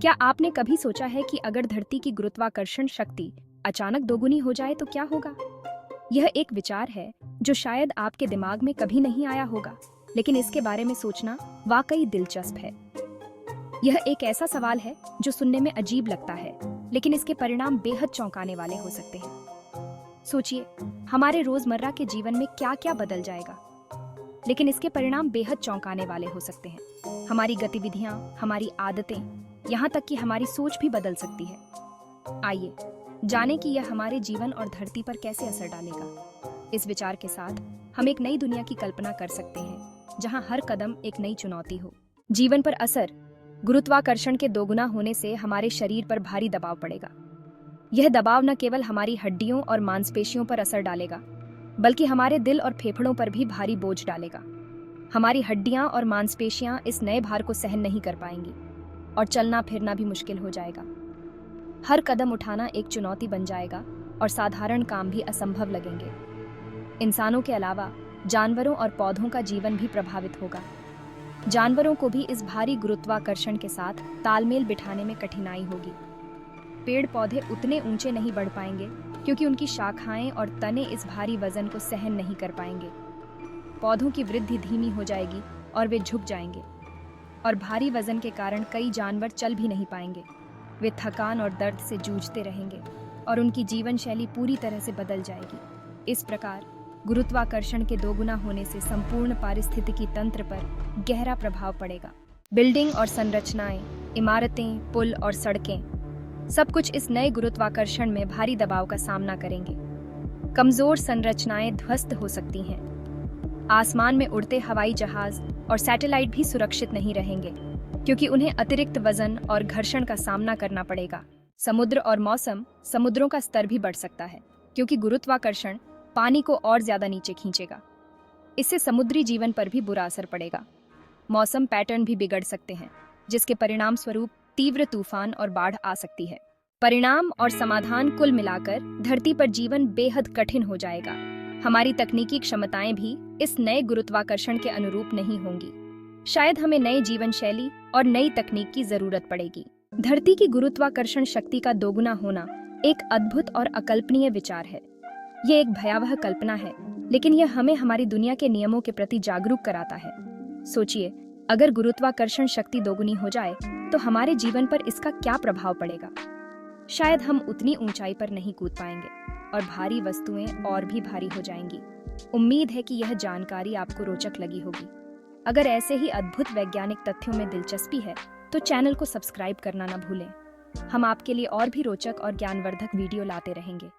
क्या आपने कभी सोचा है कि अगर धरती की गुरुत्वाकर्षण शक्ति अचानक दोगुनी हो जाए तो क्या होगा? यह एक विचार है जो शायद आपके दिमाग में कभी नहीं आया होगा, लेकिन इसके बारे में सोचना वाकई दिलचस्प है। यह एक ऐसा सवाल है जो सुनने में अजीब लगता है, लेकिन इसके परिणाम बेहद चौंकाने वाले हो सकते हैं। सोचिए, हमारे रोजमर्रा के जीवन में क्या क्या बदल जाएगा, लेकिन इसके परिणाम बेहद चौंकाने वाले हो सकते हैं। हमारी गतिविधियां, हमारी आदतें, यहाँ तक कि हमारी सोच भी बदल सकती है। आइए जानें कि यह हमारे जीवन और धरती पर कैसे असर डालेगा। इस विचार के साथ हम एक नई दुनिया की कल्पना कर सकते हैं, जहां हर कदम एक नई चुनौती हो। जीवन पर असर। गुरुत्वाकर्षण के दोगुना होने से हमारे शरीर पर भारी दबाव पड़ेगा। यह दबाव न केवल हमारी हड्डियों और मांसपेशियों पर असर डालेगा, बल्कि हमारे दिल और फेफड़ों पर भी भारी बोझ डालेगा। हमारी हड्डियां और मांसपेशियां इस नए भार को सहन नहीं कर पाएंगी और चलना फिरना भी मुश्किल हो जाएगा। हर कदम उठाना एक चुनौती बन जाएगा और साधारण काम भी असंभव लगेंगे। इंसानों के अलावा जानवरों और पौधों का जीवन भी प्रभावित होगा। जानवरों को भी इस भारी गुरुत्वाकर्षण के साथ तालमेल बिठाने में कठिनाई होगी। पेड़ पौधे उतने ऊंचे नहीं बढ़ पाएंगे क्योंकि उनकी शाखाएं और तने इस भारी वजन को सहन नहीं कर पाएंगे। पौधों की वृद्धि धीमी हो जाएगी और वे झुक जाएंगे, और भारी वजन के कारण कई जानवर चल भी नहीं पाएंगे। वे थकान और दर्द से जूझते रहेंगे और उनकी जीवन शैली पूरी तरह से बदल जाएगी। इस प्रकार गुरुत्वाकर्षण के दोगुना होने से संपूर्ण पारिस्थितिकी तंत्र पर गहरा प्रभाव पड़ेगा। बिल्डिंग और संरचनाएं, इमारतें, पुल और सड़कें, सब कुछ इस नए गुरुत्वाकर्षण में भारी दबाव का सामना करेंगे। कमजोर संरचनाएं ध्वस्त हो सकती हैं। आसमान में उड़ते हवाई जहाज और सैटेलाइट भी सुरक्षित नहीं रहेंगे, क्योंकि उन्हें अतिरिक्त वजन और घर्षण का सामना करना पड़ेगा। समुद्र और मौसम। समुद्रों का स्तर भी बढ़ सकता है, क्योंकि गुरुत्वाकर्षण पानी को और ज्यादा नीचे खींचेगा। इससे समुद्री जीवन पर भी बुरा असर पड़ेगा। मौसम पैटर्न भी बिगड़ सकते हैं, जिसके परिणाम स्वरूप तीव्र तूफान और बाढ़ आ सकती है। परिणाम और समाधान कुल मिलाकर धरती पर जीवन बेहद कठिन हो जाएगा। हमारी तकनीकी क्षमताएं भी इस नए गुरुत्वाकर्षण के अनुरूप नहीं होंगी। शायद हमें नए जीवन शैली और नई तकनीक की जरूरत पड़ेगी। धरती की गुरुत्वाकर्षण शक्ति का दोगुना होना एक अद्भुत और अकल्पनीय विचार है। ये एक भयावह कल्पना है, लेकिन यह हमें हमारी दुनिया के नियमों के प्रति जागरूक कराता है। सोचिए, अगर गुरुत्वाकर्षण शक्ति दोगुनी हो जाए तो हमारे जीवन पर इसका क्या प्रभाव पड़ेगा। शायद हम उतनी ऊंचाई पर नहीं कूद पाएंगे और भारी वस्तुएं और भी भारी हो जाएंगी। उम्मीद है कि यह जानकारी आपको रोचक लगी होगी। अगर ऐसे ही अद्भुत वैज्ञानिक तथ्यों में दिलचस्पी है तो चैनल को सब्सक्राइब करना न भूलें। हम आपके लिए और भी रोचक और ज्ञानवर्धक वीडियो लाते रहेंगे।